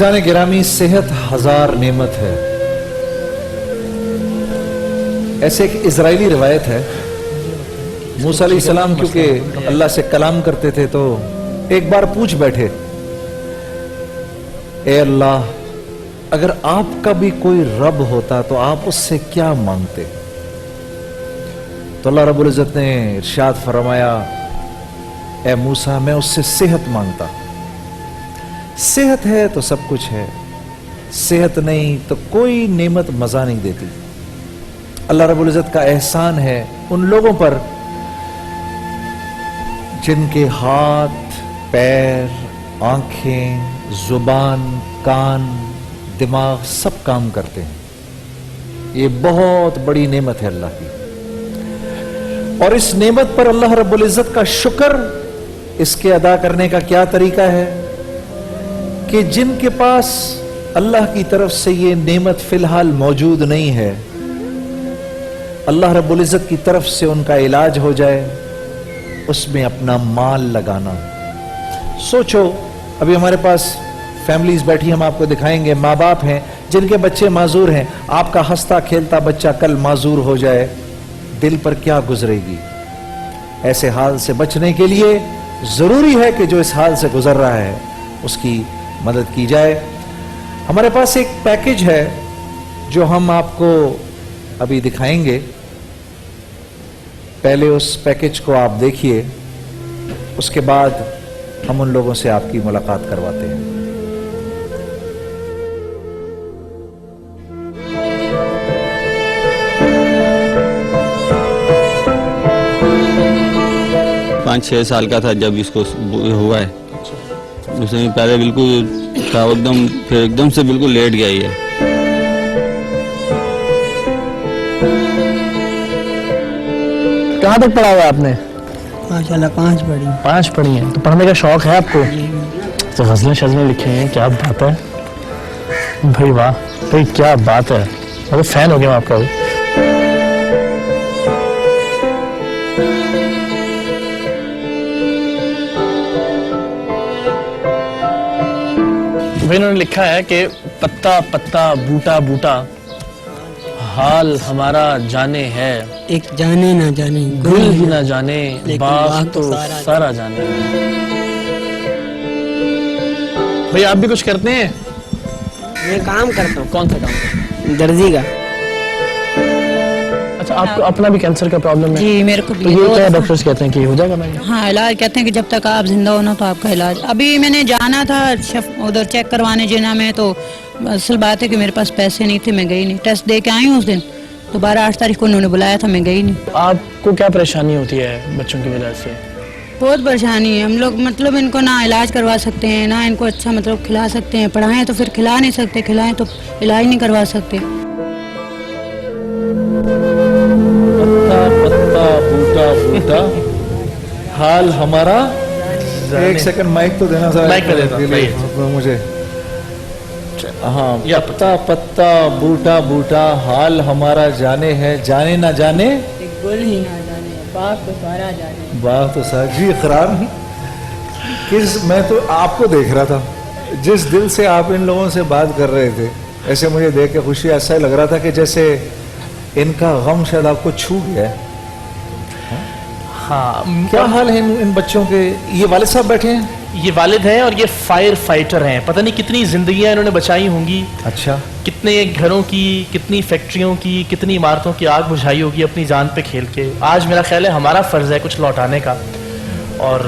अज़ीज़ान गिरामी, सेहत हजार नेमत है। ऐसे एक इजरायली रिवायत है, मूसा अलैहिस्सलाम क्योंकि अल्लाह से कलाम करते थे तो एक बार पूछ बैठे, ए अल्लाह, अगर आपका भी कोई रब होता तो आप उससे क्या मांगते? तो अल्लाह रब्बुल इज़्ज़त ने इरशाद फरमाया, ए मूसा, मैं उससे सेहत मांगता। सेहत है तो सब कुछ है, सेहत नहीं तो कोई नेमत मजा नहीं देती। अल्लाह रब्बुल इज़्ज़त का एहसान है उन लोगों पर जिनके हाथ, पैर, आंखें, जुबान, कान, दिमाग सब काम करते हैं। ये बहुत बड़ी नेमत है अल्लाह की, और इस नेमत पर अल्लाह रब्बुल इज़्ज़त का शुक्र इसके अदा करने का क्या तरीका है कि जिनके पास अल्लाह की तरफ से ये नेमत फिलहाल मौजूद नहीं है, अल्लाह रब्बुल इज़्ज़त की तरफ से उनका इलाज हो जाए, उसमें अपना माल लगाना। सोचो, अभी हमारे पास फैमिलीज बैठी, हम आपको दिखाएंगे, माँ बाप हैं जिनके बच्चे माजूर हैं। आपका हंसता खेलता बच्चा कल माजूर हो जाए, दिल पर क्या गुजरेगी? ऐसे हाल से बचने के लिए जरूरी है कि जो इस हाल से गुजर रहा है उसकी मदद की जाए। हमारे पास एक पैकेज है जो हम आपको अभी दिखाएंगे। पहले उस पैकेज को आप देखिए, उसके बाद हम उन लोगों से आपकी मुलाकात करवाते हैं। पाँच 6 साल का था जब इसको हुआ है। उसने पहले बिल्कुल था एकदम, फिर एकदम से बिल्कुल लेट गया ही है। कहाँ तक पढ़ा हुआ है आपने? माशाल्लाह 5 पढ़ी। 5 पढ़ी हैं। तो पढ़ने का शौक है आपको? तो गज़लें शज़लें लिखे हैं, क्या बात है भाई, वाह भाई, क्या बात है। मैं तो फैन हो गया हूँ आपका भाई। इन्होंने लिखा है कि पत्ता पत्ता बूटा बूटा हाल हमारा जाने है, एक जाने ना जाने गुल ही ना जाने बाग तो सारा जाने। भाई आप भी कुछ करते हैं? मैं काम करता हूँ। कौन सा काम? दर्जी का। अच्छा, आपको अपना भी कैंसर का प्रॉब्लम है? जी, मेरे को भी। तो ये क्या डॉक्टर्स कहते हैं कि हो जाएगा भाई? हाँ, इलाज कहते हैं कि जब तक आप जिंदा हो ना तो आपका इलाज। अभी मैंने जाना था उधर चेक करवाने जिना में, तो असल बात है कि मेरे पास पैसे नहीं थे, मैं गई नहीं। टेस्ट दे के आई हूँ उस दिन, दोबारा 8 तारीख को उन्होंने बुलाया था, मैं गई नहीं। आपको क्या परेशानी होती है बच्चों की वजह से? बहुत परेशानी है। हम लोग मतलब इनको ना इलाज करवा सकते हैं, ना इनको अच्छा मतलब खिला सकते हैं। पढ़ाएं तो फिर खिला नहीं सकते, खिलाएं तो इलाज नहीं करवा सकते। पत्ता बूटा बूटा हाल हमारा। एक सेकंड माइक तो देना सर, माइक पे देता मुझे। हाँ, पत्ता पत्ता बूटा बूटा हाल हमारा जाने है, जाने ना जाने गुल ही ना जाने बाग तो सारा जाने। बाग तो सारा। जी इकरार, मैं तो आपको देख रहा था, जिस दिल से आप इन लोगों से बात कर रहे थे, ऐसे मुझे देख के खुशी, ऐसा लग रहा था कि जैसे इनका गम शायद आपको छू गया है। हाँ, क्या हाल है इन बच्चों के? ये वालिद साहब बैठे हैं? ये वालिद हैं और ये फायर फाइटर हैं। पता नहीं कितनी जिंदगियां इन्होंने बचाई होंगी। अच्छा। कितने घरों की, कितनी फैक्ट्रियों की, कितनी इमारतों की आग बुझाई होगी अपनी जान पे खेल के। आज मेरा ख्याल है हमारा फर्ज है कुछ लौटाने का, और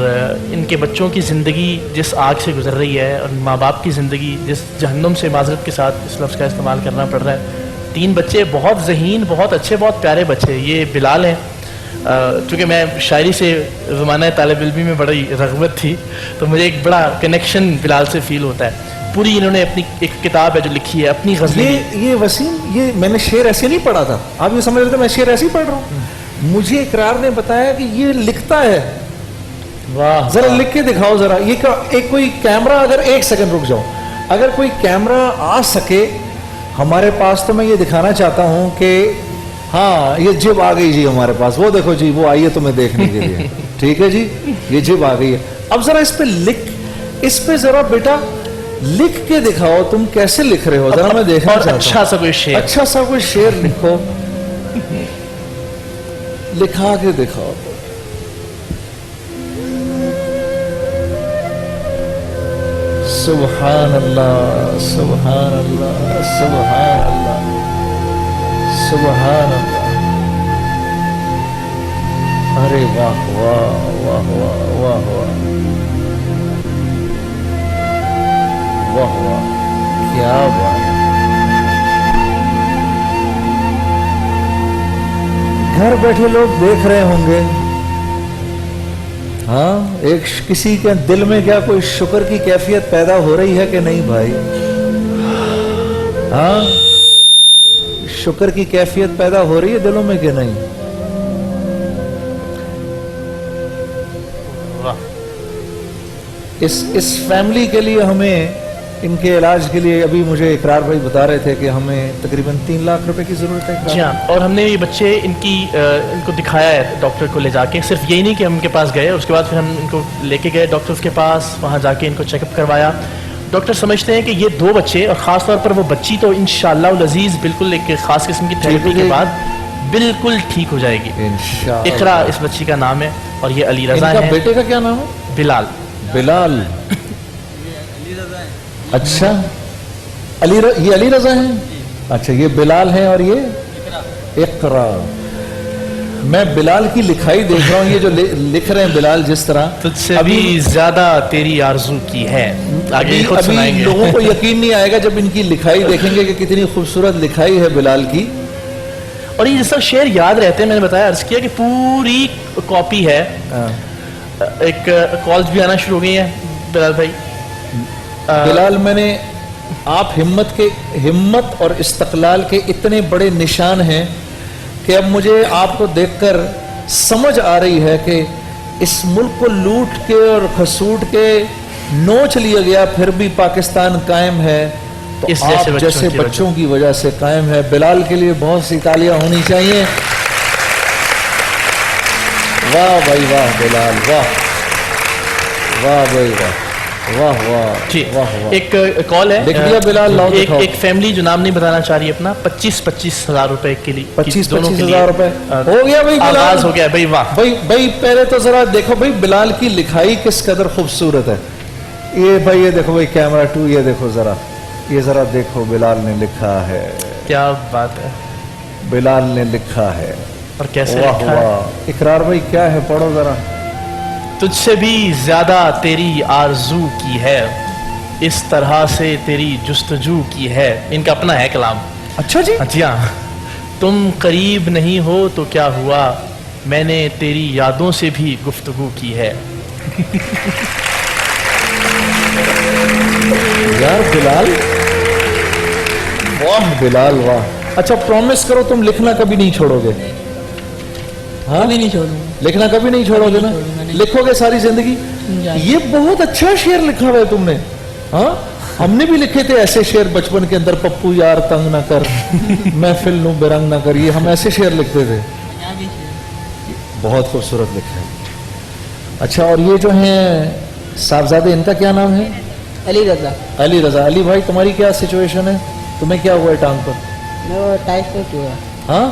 इनके बच्चों की ज़िंदगी जिस आग से गुजर रही है, और माँ बाप की ज़िंदगी जिस जहन्नुम से माजरत के साथ इस लफ्ज़ का इस्तेमाल करना पड़ रहा है। 3 बच्चे बहुत ज़हीन, बहुत अच्छे, बहुत प्यारे बच्चे। ये बिलाल हैं। चूँकि मैं शायरी से ज़माना तालिब इल्मी में बड़ी रग़बत थी, तो मुझे एक बड़ा कनेक्शन बिलाल से फ़ील होता है। पूरी इन्होंने अपनी एक किताब है जो लिखी है, अपनी गज़लें। ये वसीम, ये मैंने शेर ऐसे नहीं पढ़ा था, आप ये समझ रहे थे मैं शेर ऐसे ही पढ़ रहा हूँ। मुझे इकरार ने बताया कि ये लिखता है। वाह, जरा लिख के दिखाओ जरा। ये एक कोई कैमरा, अगर 1 सेकंड रुक जाओ, अगर कोई कैमरा आ सके हमारे पास, तो मैं ये दिखाना चाहता हूँ कि हाँ, ये जिब आ गई जी हमारे पास। वो देखो जी, वो आई है तुम्हें देखने के लिए। ठीक है जी, ये जिब आ गई है। अब जरा इस पे लिख, इस पे जरा बेटा लिख के दिखाओ, तुम कैसे लिख रहे हो, जरा मैं देखना और चाहता अच्छा हूं। सा कोई शेर। अच्छा सा कोई शेर लिखो, लिखा के दिखाओ। सुभान अल्लाह, सुभान अल्लाह, सुभान अल्लाह, सुभान अल्लाह। अरे वाह वाह वाह वाह वाह वाह वाह वाह, क्या बात। घर बैठे लोग देख रहे होंगे, हाँ, एक किसी के दिल में क्या कोई शुक्र की कैफियत पैदा हो रही है कि नहीं भाई? हाँ, शुक्र की कैफियत पैदा हो रही है दिलों में कि नहीं? इस फैमिली के लिए हमें, इनके इलाज के लिए, अभी मुझे इकरार भाई बता रहे थे कि हमें तकरीबन 3 लाख रुपए की जरूरत है। जी हाँ, और हमने ये बच्चे इनको दिखाया है डॉक्टर को ले जाके। सिर्फ यही नहीं कि हम इनके पास गए, उसके बाद फिर हम इनको लेके गए डॉक्टर के पास, वहाँ जाके इनको चेकअप करवाया। डॉक्टर समझते हैं कि ये 2 बच्चे, और ख़ास तौर पर वो बच्ची तो इंशाअल्लाह अज़ीज़ बिल्कुल एक ख़ास किस्म की थेरेपी के बाद बिल्कुल ठीक हो जाएगी इंशाअल्लाह। इकरा इस बच्ची का नाम है, और ये अली रज़ा है। बेटे का क्या नाम है? बिलाल। बिलाल। अच्छा, ये अली रज़ा है। अच्छा, ये बिलाल है और ये इकरा। मैं बिलाल की लिखाई देख रहा हूँ, ये जो लिख रहे हैं बिलाल जिस तरह, तुझसे अभी ज्यादा तेरी आरज़ू की है। आगे खुद सुनाएंगे। लोगों को यकीन नहीं आएगा जब इनकी लिखाई देखेंगे कि कितनी खूबसूरत लिखाई है बिलाल की। और ये जिस शेर याद रहते हैं, मैंने बताया, अर्ज किया कि पूरी कॉपी है। एक कॉल्स भी आना शुरू हो गई है बिलाल भाई। बिलाल, मैंने आप हिम्मत और इस्तक़लाल के इतने बड़े निशान हैं कि अब मुझे आपको देखकर समझ आ रही है कि इस मुल्क को लूट के और खसूट के नोच लिया गया, फिर भी पाकिस्तान कायम है, तो इस आप जैसे बच्चों की वजह से कायम है। बिलाल के लिए बहुत सी तालियां होनी चाहिए। वाह भाई वाह बिलाल, वाह वाह भाई वाह, वाह वाह जी। वाह वाह। एक कॉल है, लिख दिया बिलाल, लाओ दिखाओ। एक फैमिली जो नाम नहीं बताना चाह रही अपना, 25-25 हज़ार रुपए के लिए, 25-25 हज़ार रुपए हो गया भाई। आगाज हो गया भाई। वाह भाई पहले तो जरा देखो भाई बिलाल की लिखाई किस कदर खूबसूरत है। ये भाई, ये देखो भाई कैमरा 2, ये देखो जरा, ये जरा देखो बिलाल ने लिखा है। क्या बात है, बिलाल ने लिखा है। और कैसे वाह लिखा है? वाह। इकरार भाई क्या है, पढ़ो जरा। तुझसे भी ज्यादा तेरी आरज़ू की है, इस तरह से तेरी जुस्तजू की है। इनका अपना है कलाम। अच्छा जी। जी हाँ। तुम करीब नहीं हो तो क्या हुआ, मैंने तेरी यादों से भी गुफ्तगू की है। यार बिलाल, वाह बिलाल वाह। अच्छा, प्रॉमिस करो तुम लिखना कभी नहीं छोड़ोगे। हाँ, नहीं छोड़ूंगा, लिखना कभी नहीं छोड़ोगे ना? लिखोगे सारी जिंदगी। ये बहुत अच्छा शेर लिखा हुआ है तुमने। हाँ, हमने भी लिखे थे ऐसे शेर बचपन के अंदर, पप्पू यार तंग ना कर, महफिल नू बेरंग ना कर, ये हम ऐसे शेर लिखते थे। बहुत खूबसूरत लिखा है। अच्छा, और ये जो हैं साहबजादे, इनका क्या नाम है? अली रज़ा। अली रज़ा। अली भाई, तुम्हारी क्या सिचुएशन है? तुम्हें क्या हुआ है टांग पर? मैं टाइफाइड हुआ। हाँ,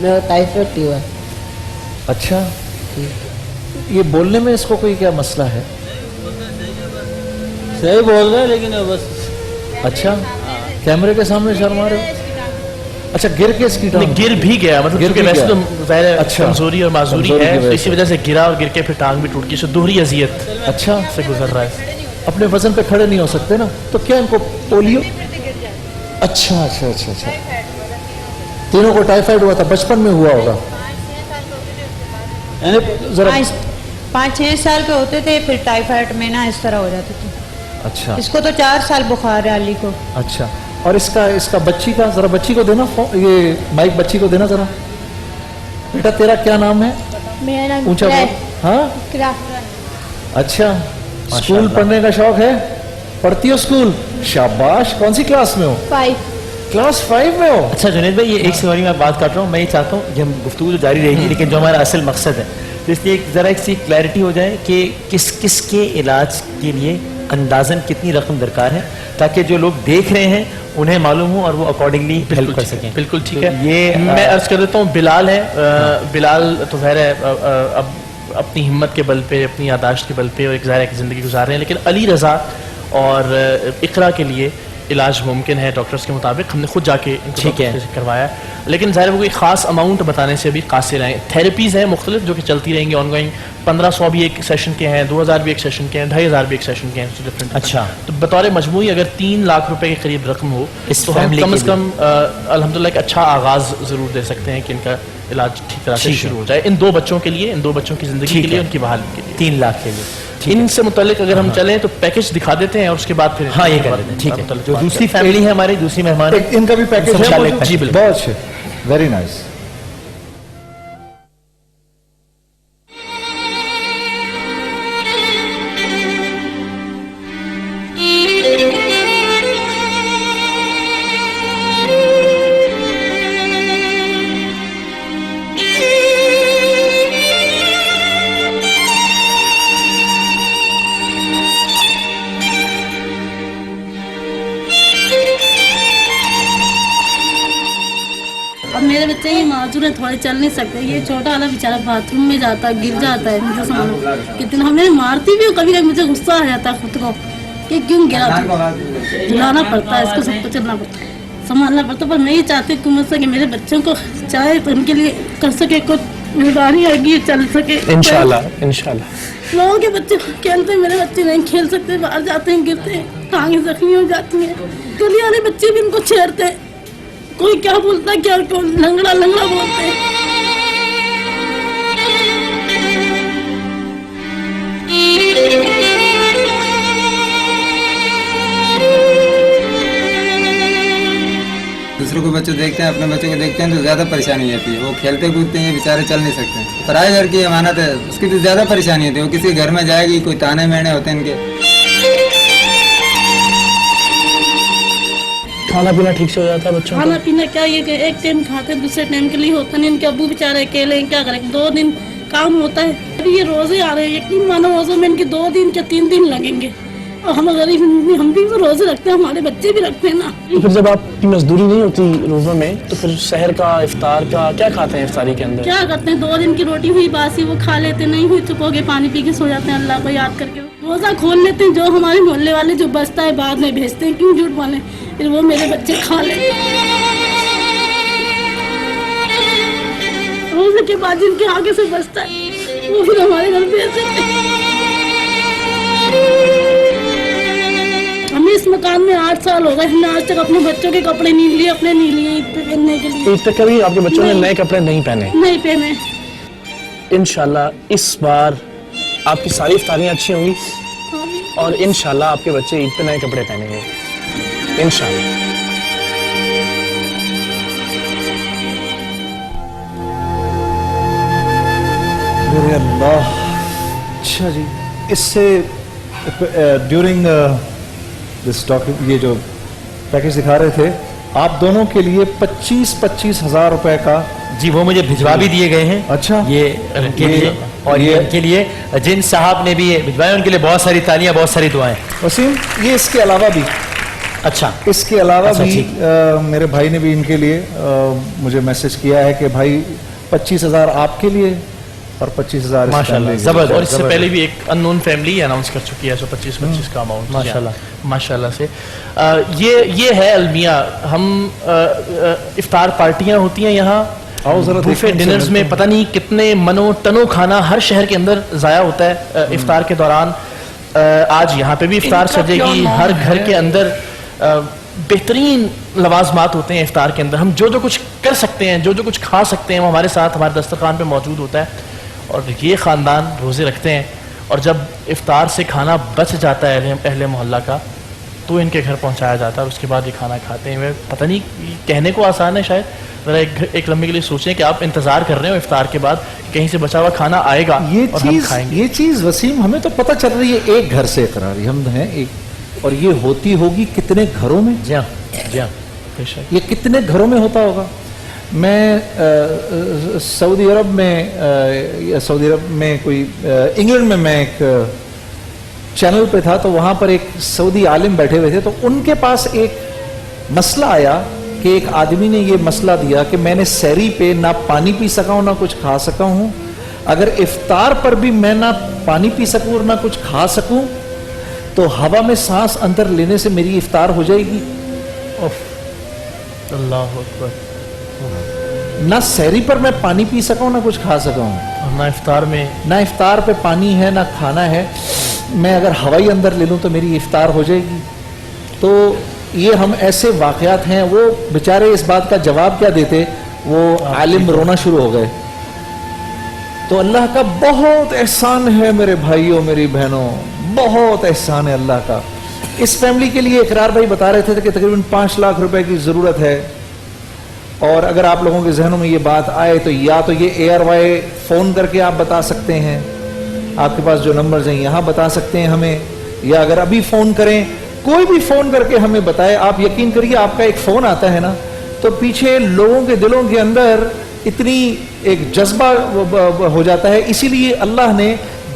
मैं टाइफाइड हुआ। अच्छा, ये बोलने में इसको कोई क्या मसला है? सही बोल रहे हैं, लेकिन बस। अच्छा, कैमरे के सामने शर्मा रहे हो? अच्छा, गिर के इसकी टांग? गिर भी गया, मतलब गिर क्योंकि भी वैसे गया। तो ज़ाहिर है अच्छा, कमजोरी और माजूरी कमजोरी है, की तो वजह इसी से। वजह से गिरा और गिर के फिर टांग भी टूट गई, तो दोहरी अजियत अच्छा, से गुजर रहा है। अपने वजन पे खड़े नहीं हो सकते ना, तो क्या इनको पोलियो? अच्छा अच्छा अच्छा अच्छा। तीनों को टाइफाइड हुआ था, बचपन में हुआ होगा। जरा 5-6 साल के होते थे, फिर टाइफाइड में ना इस तरह हो जाते थे। अच्छा इसको तो 4 साल बुखार है अली को। अच्छा। और इसका बच्ची का, जरा बच्ची को देना ये माइक, बच्ची को देना जरा। बेटा, तेरा क्या नाम है? मेरा नाम ऊंचा बोल। हाँ, इकरा। अच्छा, स्कूल पढ़ने का शौक है? पढ़ती हो स्कूल? शाबाश। कौन सी क्लास में हो? 5। क्लास 5 में हो? अच्छा जुनैद भाई, ये एक सवारी में बात काट रहा हूँ। मैं ये चाहता हूँ कि हम गुफ्तगू तो जारी रहेगी, लेकिन जो हमारा असल मकसद है, तो इसलिए ज़रा एक सी क्लैरिटी हो जाए कि किस किस के इलाज के लिए اندازاً کتنی رقم درکار ہے تاکہ جو لوگ دیکھ رہے ہیں انہیں معلوم ہو اور وہ اکارڈنگلی ہیلپ کر سکیں؟ بالکل ٹھیک ہے. یہ میں عرض کر دیتا ہوں بلال ہے. بلال تو ظاہر ہے اب اپنی ہمت کے بل پہ اپنی یاداشت کے بل پہ اور ایک ظاہر کی زندگی گزار رہے ہیں, لیکن علی رضا اور اقرا کے لیے علاج ممکن ہے ڈاکٹرز کے مطابق. ہم نے خود جا کے ان کو ڈاکٹر سے کروایا, لیکن ظاہر وہ کوئی خاص اماؤنٹ بتانے سے ابھی قاصر ہیں. تھیراپیز ہیں مختلف جو کہ چلتی رہیں گی آن گوئنگ. 1500 بھی ایک سیشن کے ہیں, 2000 بھی ایک سیشن کے ہیں, 2500 بھی ایک سیشن کے ہیں. اچھا, تو بطور مجموعی اگر 3 لاکھ روپے کے قریب رقم ہو اس تو ہم فیملی کم از کم الحمدللہ ایک اچھا آغاز ضرور دے سکتے ہیں کہ ان کا علاج ٹھیک طرح سے شروع ہو جائے ان 2 بچوں کے لیے, ان 2 بچوں کی زندگی کے لیے, ان کی بحالی کے لیے. 3 لاکھ کے لیے ان سے متعلق اگر ہم چلیں تو پیکج دکھا دیتے ہیں اور اس کے بعد پھر ہاں یہ کر دیتے ہیں. ٹھیک ہے, جو دوسری فیملی ہے ہماری دوسری مہمان ہے ان کا بھی پیکج ہے موجود؟ جی بالکل. بہت اچھے, ویری نائس. اب میرے بچے یہ معذور ہیں, تھوڑے چل نہیں سکتے. یہ چھوٹا والا بیچارہ باتھ روم میں جاتا ہے, گر جاتا ہے. مجھے سمجھو کتنا ہم نے مارتی بھی ہوں, کبھی کبھی مجھے غصہ آ جاتا ہے خود کو کہ کیوں گرا. دلانا پڑتا ہے اس کو, سب کو چلنا پڑتا ہے, سنبھالنا پڑتا ہے. پر میں یہ چاہتی ہوں حکومت سے کہ میرے بچوں کو چاہے تو ان کے لیے کر سکے, کچھ نگرانی آئے گی, چل سکے انشاءاللہ. لوگوں کے بچے کھیلتے ہیں, میرے بچے نہیں کھیل سکتے, باہر جاتے ہیں گرتے ہیں, ٹانگیں زخمی ہو جاتی ہیں. گلی والے بچے بھی ان کو چھیڑتے ہیں, کوئی کیا بولتا ہے, کیا لنگڑا لنگڑا بولتے ہیں. دوسروں کو بچوں دیکھتے ہیں, اپنے بچوں کو دیکھتے ہیں تو زیادہ پریشانی ہوتی ہے. وہ کھیلتے کودتے ہیں, بیچارے چل نہیں سکتے. پرائے گھر کی امانت ہے, اس کی تو زیادہ پریشانی ہوتی ہے. وہ کسی گھر میں جائے گی, کوئی تانے مینے ہوتے ہیں ان کے. کھانا پینا ٹھیک سے ہو جاتا ہے بچوں کا؟ کھانا پینا کیا, یہ کہ ایک ٹائم کھاتے ہیں, دوسرے ٹائم کے لیے ہوتا نہیں. ان کے ابو بیچارے اکیلے ہیں, کیا کریں, 2 دن کام ہوتا ہے. ابھی یہ روزے آ رہے ہیں, یقین مانو روزوں میں ان کے 2 دن یا 3 دن لگیں گے. اور ہم غریب ہم بھی روزے رکھتے ہیں, ہمارے بچے بھی رکھتے ہیں نا. تو پھر جب آپ کی مزدوری نہیں ہوتی روزوں میں تو پھر سحر کا افطار کا کیا کھاتے ہیں افطاری کے اندر؟ کیا کرتے ہیں, 2 دن کی روٹی ہوئی باسی وہ کھا لیتے, نہیں ہوئی چپ ہو گئے, پانی پی کے سو جاتے ہیں اللہ کو یاد کر کے. روزہ کھول لیتے ہیں, جو ہمارے محلے والے جو بچتا ہے بعد میں بھیجتے ہیں, کیوں جھوٹ بولیں, پھر وہ میرے بچے کھا لیتے ہیں. روزے کے بعد جن کے آگے سے بچتا ہے وہ پھر ہمارے گھر بھیج دیتے ہیں. ہمیں اس مکان میں 8 سال ہو گئے, ہم نے آج تک اپنے بچوں کے کپڑے نہیں لیے, اپنے نہیں لیے عید پہ پہننے کے لیے. عید تک کبھی آپ کے بچوں نے نئے کپڑے نہیں پہنے؟ نہیں پہنے. انشاءاللہ اس بار آپ کی ساری افطاریاں اچھی ہوں گی اور انشاءاللہ آپ کے بچے عید پہ نئے کپڑے پہنیں گے انشاءاللہ. میرے اللہ. اچھا جی, اس سے ڈیورنگ دس ٹاکنگ یہ جو پیکج دکھا رہے تھے آپ دونوں کے لیے 25 ہزار روپے کا. جی وہ مجھے بھجوا بھی دیے گئے ہیں. اچھا, یہ ان کے لیے اور یہ ان کے لیے جن صاحب نے بھی بھجوائے ان کے لیے بہت ساری تالیاں, بہت ساری دعائیں. وسیم یہ اس کے علاوہ بھی, اچھا اس کے علاوہ بھی میرے بھائی نے بھی ان کے لیے مجھے میسج کیا ہے کہ بھائی 25,000 آپ کے لیے اور 25,000 ماشاءاللہ زبردست. اور اس سے پہلے بھی ایک ان نون فیملی اناؤنس کر چکی ہے 25 کا اماؤنٹ ماشاءاللہ سے. یہ ہے المیہ. ہم افطار پارٹیاں ہوتی ہیں یہاں, بوفے ڈنرز میں پتہ نہیں کتنے منوں ٹنوں کھانا ہر شہر کے اندر ضائع ہوتا ہے افطار کے دوران. آج یہاں پہ بھی افطار سجے گی, ہر گھر کے اندر بہترین لوازمات ہوتے ہیں افطار کے اندر. ہم جو کچھ کر سکتے ہیں, جو کچھ کھا سکتے ہیں وہ ہمارے ساتھ ہمارے دسترخوان پہ موجود ہوتا ہے. اور یہ خاندان روزے رکھتے ہیں اور جب افطار سے کھانا بچ جاتا ہے اہل محلہ کا تو ان کے گھر پہنچایا جاتا ہے اور اس کے بعد یہ کھانا کھاتے ہیں. پتہ نہیں کہنے کو آسان ہے شاید, ذرا ایک لمحے کے لیے سوچیں کہ آپ انتظار کر رہے ہو افطار کے بعد کہیں سے بچا ہوا کھانا آئے گا اور ہم کھائیں گے. یہ چیز وسیم ہمیں تو پتہ چل رہی ہے ایک گھر سے اقراری ہم ہیں ایک, اور یہ ہوتی ہوگی کتنے گھروں میں. جی ہاں بے شک. یہ کتنے گھروں میں ہوتا ہوگا. میں سعودی عرب میں کوئی انگلینڈ میں ایک चैनल पे था तो वहां पर एक सऊदी आलिम बैठे हुए थे, तो उनके पास एक मसला आया कि एक आदमी ने ये मसला दिया कि मैंने सहरी पे ना पानी पी सका हूं ना कुछ खा सका हूं, अगर इफ्तार पर भी मैं ना पानी पी सकूं और ना कुछ खा सकूं तो हवा में सांस अंदर लेने से मेरी इफ्तार हो जाएगी। अल्लाह अकबर। ना सहरी पर मैं पानी पी सका हूं ना कुछ खा सका हूं, और ना इफ्तार में, ना इफ्तार पे पानी है ना खाना है, मैं अगर हवाई अंदर ले लूं तो मेरी इफ्तार हो जाएगी। तो ये हम ऐसे वाकयात हैं, वो बेचारे इस बात का जवाब क्या देते, वो आलिम रोना शुरू हो गए। तो अल्लाह का बहुत एहसान है मेरे भाइयों मेरी बहनों, बहुत एहसान है अल्लाह का। इस फैमिली के लिए इकरार भाई बता रहे थे कि तकरीबन 5 लाख रुपए की ज़रूरत है, और अगर आप लोगों के जहनों में ये बात आए तो या तो ये एयरवाई फ़ोन करके आप बता सकते हैं, आपके पास जो नंबर्स हैं यहाँ बता सकते हैं हमें, या अगर अभी फ़ोन करें, कोई भी फ़ोन करके हमें बताए। आप यकीन करिए आपका एक फ़ोन आता है ना तो पीछे लोगों के दिलों के अंदर इतनी एक जज्बा हो जाता है। इसीलिए अल्लाह ने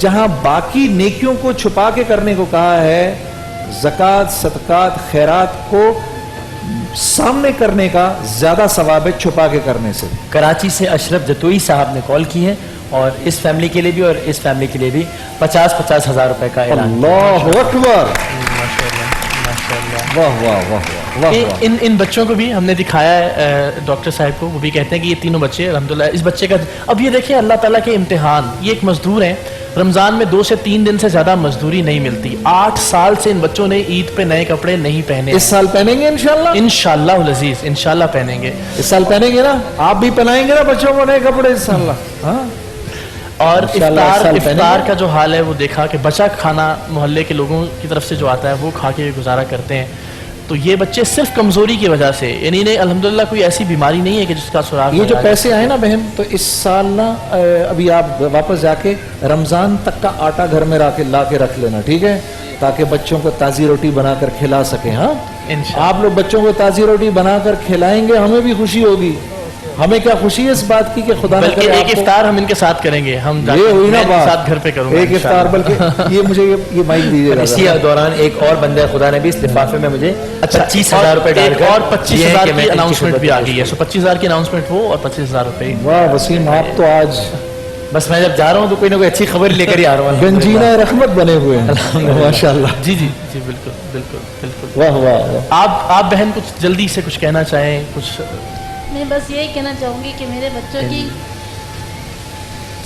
जहाँ बाकी नेकियों को छुपा के करने को कहा है, ज़कात सदकात खैरात को सामने करने का ज़्यादा सवाब है छुपा के करने से। कराची से अशरफ जतोई साहब ने कॉल की है और इस फैमिली के लिए भी और इस फैमिली के लिए भी 50-50 हज़ार रुपए का ऐलान। अल्लाहु अकबर, वाह वाह वाह वाह वाह। इन बच्चों को भी हमने दिखाया है डॉक्टर साहब को, वो भी कहते हैं कि ये तीनों बच्चे अल्हम्दुलिल्लाह, इस बच्चे का अब ये देखिए अल्लाह ताला के इम्तिहान, ये एक मजदूर हैं, रमज़ान में 2 से 3 दिन से ज़्यादा मजदूरी नहीं मिलती। 8 साल से इन बच्चों ने ईद पे नए कपड़े नहीं पहने। इस साल पहनेंगे इंशाल्लाह, इंशाल्लाह अज़ीज़, इंशाल्लाह पहनेंगे। इस साल पहनेंगे ना, आप भी पहनाएंगे ना बच्चों को नए कपड़े इंशाल्लाह। हाँ, और इंशाल्लाह इस साल इफ्तार का जो हाल है वो देखा कि बचा खाना मोहल्ले के लोगों की तरफ से जो आता है वो खा के गुजारा करते हैं। तो ये बच्चे सिर्फ कमजोरी की वजह से, यानी इन्हें अल्हम्दुलिल्लाह कोई ऐसी बीमारी नहीं है कि जिसका सुराग। ये जो पैसे आए ना बहन, तो इस साल ना अभी आप वापस जाके रमजान तक का आटा घर में ला के रख लेना, ठीक है, ताकि बच्चों को ताज़ी रोटी बनाकर खिला सकें। हाँ, आप लोग बच्चों को ताज़ी रोटी बनाकर खिलाएंगे, हमें भी खुशी होगी। हमें क्या खुशी है इस बात की कि खुदा ने बल्कि एक इफ्तार हम इनके साथ करेंगे, हम ये हुई ना बात, साथ घर पे करूंगा एक इफ्तार। बल्कि ये मुझे ये माइक दीजिएगा। इसी दौरान एक और बंदे खुदा ने भी इस लिफाफे में मुझे 25,000 रुपए डालकर और 25,000 की अनाउंसमेंट भी आ गई है। 25,000 की अनाउंसमेंट वो और 25,000 रुपए। वाह वसीम, आप तो आज बस मैं जब जा रहा हूँ तो कोई ना कोई अच्छी खबर लेकर ही आ रहा हूँ। गंजीना रहमत बने हुए हैं माशाल्लाह। जी जी जी, बिल्कुल बिल्कुल बिल्कुल। वाह वाह। आप बहन कुछ जल्दी से कुछ कहना चाहें? कुछ मैं बस यही कहना चाहूँगी कि मेरे बच्चों की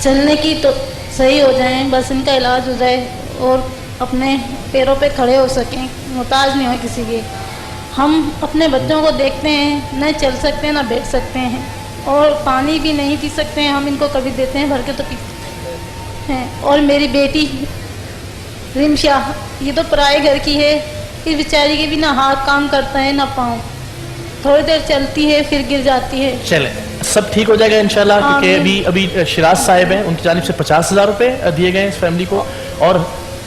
चलने की तो सही हो जाए, बस इनका इलाज हो जाए और अपने पैरों पे खड़े हो सकें, मोहताज नहीं हो किसी के। हम अपने बच्चों को देखते हैं, न चल सकते हैं न बैठ सकते हैं, और पानी भी नहीं पी सकते हैं। हम इनको कभी देते हैं भर के तो पीते हैं। और मेरी बेटी रिमशा, ये तो पराए घर की है, इस बेचारी के भी ना हाथ काम करता है ना पाँव, थोड़ी देर चलती है फिर गिर जाती है। चले, सब ठीक हो जाएगा इंशाल्लाह, क्योंकि अभी शिराज साहिब हैं, उनकी जानिब से 50,000 रुपए दिए गए इस फैमिली को, और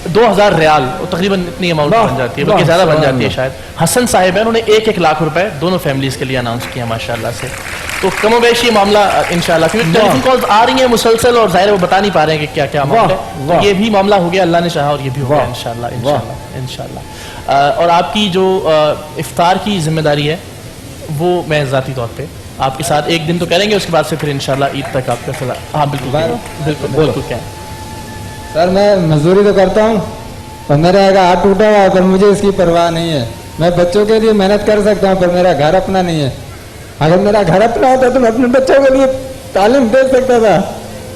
2,000 रियाल, तकरीबन इतनी अमाउंट बन जाती है, बल्कि ज़्यादा बन जाती है शायद। हसन साहिब हैं, उन्होंने 1-1 लाख रुपए दोनों फैमिलीज़ के लिए अनाउंस किया माशाल्लाह से। तो कमोबेश ये मामला इंशाल्लाह, क्योंकि टेलीफोन कॉल्स आ रही हैं मुसलसल और ज़ाहिर वो बता नहीं पा रहे हैं कि क्या क्या मामला है। तो ये भी मामला हो गया, अल्लाह ने चाहा, और ये भी हो गया इंशाल्लाह इंशाल्लाह इंशाल्लाह। और आपकी जो इफ्तार की जिम्मेदारी है वो मैं ज़ाती तौर पे आपके साथ एक दिन तो करेंगे, उसके बाद से फिर इंशाल्लाह ईद तक आपका सलाह। हाँ बिल्कुल बिल्कुल बिल्कुल। क्या सर, मैं मजदूरी तो करता हूँ पर मेरा एक हाथ टूटा हुआ है, पर मुझे इसकी परवाह नहीं है। मैं बच्चों के लिए मेहनत कर सकता हूँ पर मेरा घर अपना नहीं है। अगर मेरा घर अपना होता तो मैं अपने बच्चों के लिए तालीम दे सकता था।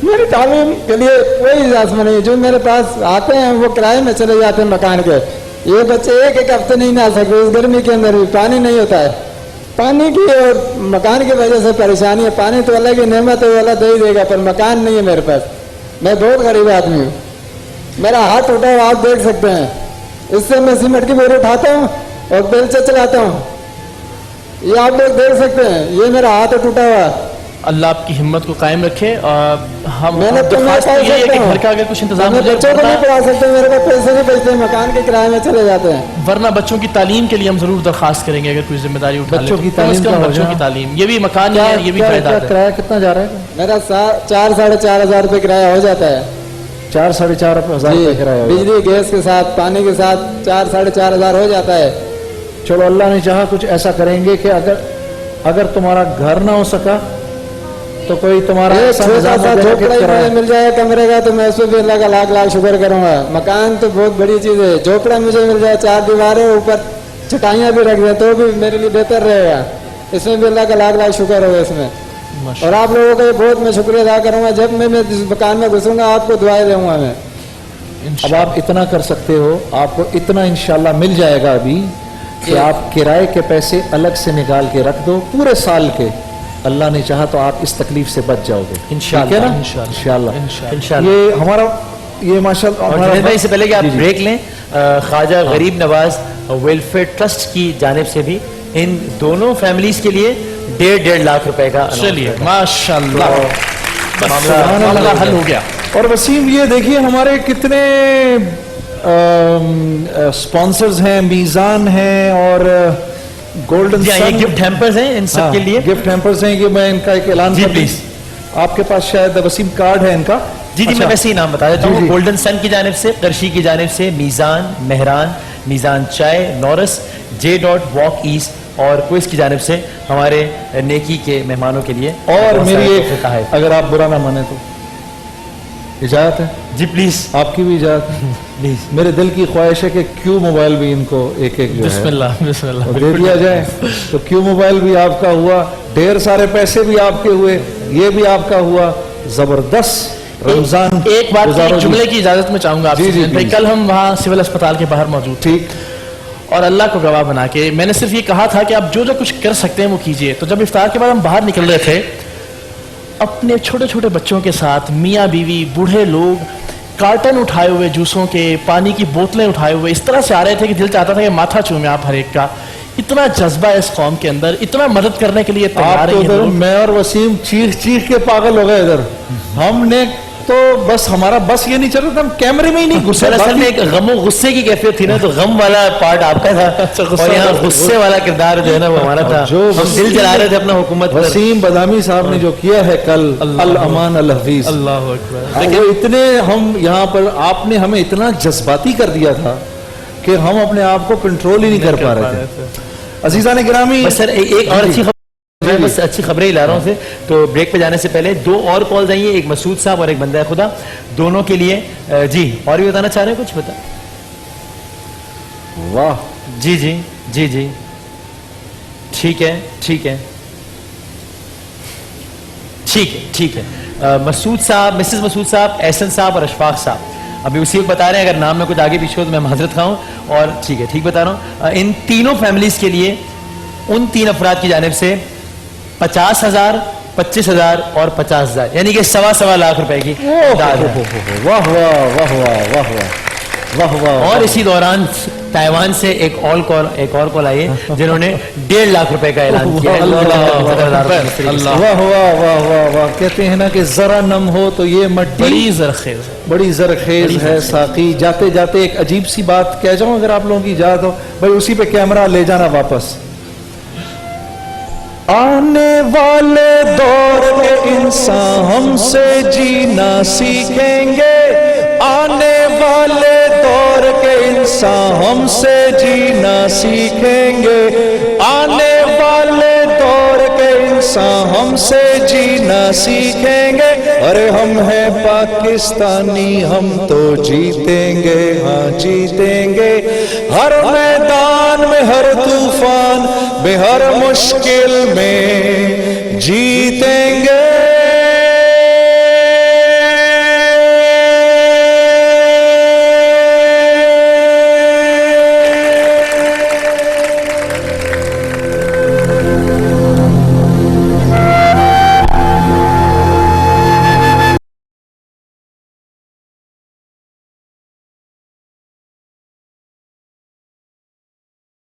मेरी तालीम के लिए कोई इजाज़त नहीं है। जो मेरे पास आते हैं वो किराए में चले जाते हैं मकान के। ये बच्चे एक हफ्ते नहीं आ सकते, इस गर्मी के अंदर भी पानी नहीं होता है। पानी की और मकान की वजह से परेशानी है। पानी तो अल्लाह की नेमत है, वो अल्लाह दे ही देगा, पर मकान नहीं है मेरे पास। मैं बहुत गरीब आदमी हूँ। मेरा हाथ उठा हुआ आप देख सकते हैं, इससे मैं सीमेंट की बोरी उठाता हूँ और बेलचा चलाता हूँ। ये आप लोग देख सकते हैं, ये मेरा हाथ टूटा हुआ है। अल्लाह आपकी हिम्मत को कायम रखे। हम मैंने तो मैं दरख्वास्त ये है कि घर का अगर कुछ इंतजाम हो जाए, बच्चों को नहीं पढ़ा सकते, मेरे पास पैसे नहीं बचते, मकान के किराए में चले जाते हैं। वरना बच्चों की तालीम के लिए हम जरूर दरख्वास्त करेंगे, अगर कोई जिम्मेदारी उठा ले बच्चों की तो कम से कम बच्चों की तालीम, ये भी मकान है, ये भी फायदा है। किराया कितना जा रहा है? मेरा 4-4,500 रुपये किराया हो जाता है। 4 साढ़े 4 हजार जी, रुपये किराया होगा। बिजली गैस के साथ पानी के साथ 4 साढ़े 4 हजार हो जाता है। चलो अल्लाह ने चाहा कुछ ऐसा करेंगे कि अगर तुम्हारा घर ना हो सका तो कोई तुम्हारा एक ऐसा छोटा निजाम सा हो जाए कि झोपड़ा ही किराया- मुझे मिल जाए कमरे का तो मैं उसमें भी अल्लाह का लाख लाख शुक्र करूंगा। मकान तो बहुत बड़ी चीज है, झोपड़ा मुझे मिल जाए, 4 दीवारें ऊपर चटाइयाँ भी रख दें तो भी मेरे लिए बेहतर रहेगा। इसमें भी अल्लाह का लाख लाख शुक्र होगा इसमें। और आप लोगों का बहुत मैं शुक्रिया अदा करूंगा। जब मैं इस मकान में घुसूंगा आपको दुआएं दूंगा मैं। अब आप इतना कर सकते हो, आपको इतना इंशाल्लाह मिल जाएगा अभी कि आप किराए के पैसे अलग से निकाल के रख दो पूरे साल के। अल्लाह ने चाहा तो आप इस तकलीफ से बच जाओगे इंशाल्लाह, ठीक है ना? इंशाल्लाह। इंशाल्लाह इंशाल्लाह। ये हमारा ये माशाल्लाह और हमारा- जुनैद भाई, इससे पहले कि आप जी, जी। ब्रेक लें, ख्वाजा गरीब नवाज वेलफेयर ट्रस्ट की जानिब से भी इन दोनों फैमिलीज के लिए 1.5 लाख रुपए का announce चलिए करता है। माशाल्लाह, बस सुभान मामला अल्लाह। हल हो गया। और वसीम ये देखिए हमारे कितने स्पॉन्सर्स हैं, मीज़ान हैं और गोल्डन जी हाँ, ये गिफ्ट हैम्पर्स हैं इन सब के लिए। गिफ्ट हैम्पर्स हैं। ये मैं इनका एक ऐलान जी, कर दूं। प्लीज। आपके पास शायद वसीम कार्ड है इनका। जी जी, अच्छा। मैं वैसे ही नाम बता देता जी, हूँ। जी। गोल्डन सन की जानिब से, करशी की जानिब से मीज़ान, मेहरान, मीज़ान चाय, नौरस, J.Walk East और क्विज की जानिब से हमारे नेकी के मेहमानों के लिए और बहुत मेरी सारे एक, तोहफे है। अगर आप बुरा ना माने तो इजाजत है, जी प्लीज आपकी भी इजाजत है। प्लीज। मेरे दिल की ख्वाहिश है कि क्यू मोबाइल भी इनको एक एक जो है बिस्मिल्लाह बिस्मिल्लाह। और दे दिया जाए तो क्यू मोबाइल भी आपका हुआ, ढेर सारे पैसे भी आपके हुए, ये भी आपका हुआ। जबरदस्त रमजान एक बात गुजारो एक जी। जुमले की इजाजत में चाहूंगा आपसे जी, जी, जुनैद भाई। please। कल हम वहाँ सिविल अस्पताल के बाहर मौजूद थे ठीक, और अल्लाह को गवाह बना के मैंने सिर्फ ये कहा था कि आप जो जो कुछ कर सकते हैं वो कीजिए। तो जब इफ्तार के बाद हम बाहर निकल रहे थे, अपने छोटे छोटे बच्चों के साथ मियाँ बीवी, बूढ़े लोग कार्टन उठाए हुए जूसों के, पानी की बोतलें उठाए हुए इस तरह से आ रहे थे कि दिल चाहता था कि माथा चूमे आप हर एक का। इतना जज्बा है इस कौम के अंदर, इतना मदद करने के लिए आप तैयार तो है ये उधर लोग। मैं और वसीम चीख चीख के पागल हो गए इधर। हमने तो बस हमारा बस ये नहीं चल रहा था, हम कैमरे में ही नहीं घुसे। सर असल में बाकी- एक गमो गुस्से की कैफियत थी ना, तो गम वाला पार्ट आपका था गुस्सा और यहाँ वाला- गुस्से वाला किरदार जो है ना वो हमारा था। जो हम दिल जला रहे थे अपना हुकूमत पर। वसीम बदामी साहब ने जो किया है कल, अल अमान अल हफीज, अल्लाह अकबर। वो इतने हम यहाँ पर आपने हमें इतना जज्बाती कर दिया था कि हम अपने आप को कंट्रोल ही नहीं कर पा रहे थे। अजीजा ने गिरामी, बस सर एक और अच्छी खबर, मैं बस अच्छी खबरें ही ला रहा हूँ से। तो ब्रेक पे जाने से पहले 2 और कॉल्स आई हैं, एक मसूद साहब और एक बंदा है खुदा, दोनों के लिए। जी और भी बताना चाह रहे हैं कुछ? बता। वाह, जी जी जी जी, ठीक है ठीक है ठीक है ठीक है। मसूद साहब, मिसेस मसूद साहब, एहसन साहब और अशफाक साहब अभी उसी वक्त बता रहे हैं। अगर नाम में कुछ आगे पीछे हो तो मैं माजरत खाऊं। और ठीक है, ठीक बता रहा हूँ। इन तीनों फैमिलीज के लिए उन 3 अफराद की जानिब से 50,000, 25,000 और 50,000 यानी कि 1.25 लाख रुपए की दाद है। वाह वाह वाह वाह वाह वाह वाह वाह। और इसी दौरान ताइवान से एक और कॉल आई है जिन्होंने 1.5 लाख रुपए का ऐलान किया है। अल्लाह। वाह वाह वाह वाह वाह। कहते हैं ना कि जरा नम हो तो ये मट्टी बड़ी जरखेज है। बड़ी जरखेज है। साकी जाते जाते एक अजीब सी बात कह जाऊं, अगर आप लोगों की इजाजत हो भाई, उसी पे कैमरा ले जाना वापस। आने वाले दौर के इंसान हमसे जीना सीखेंगे, आने वाले दौर के इंसान हमसे जीना सीखेंगे, आने वाले दौर के इंसान हमसे जीना सीखेंगे। अरे हम हैं पाकिस्तानी, हम तो जीतेंगे, हाँ जीतेंगे। हर मैदान में, हर तूफान में, हर मुश्किल में जीतेंगे।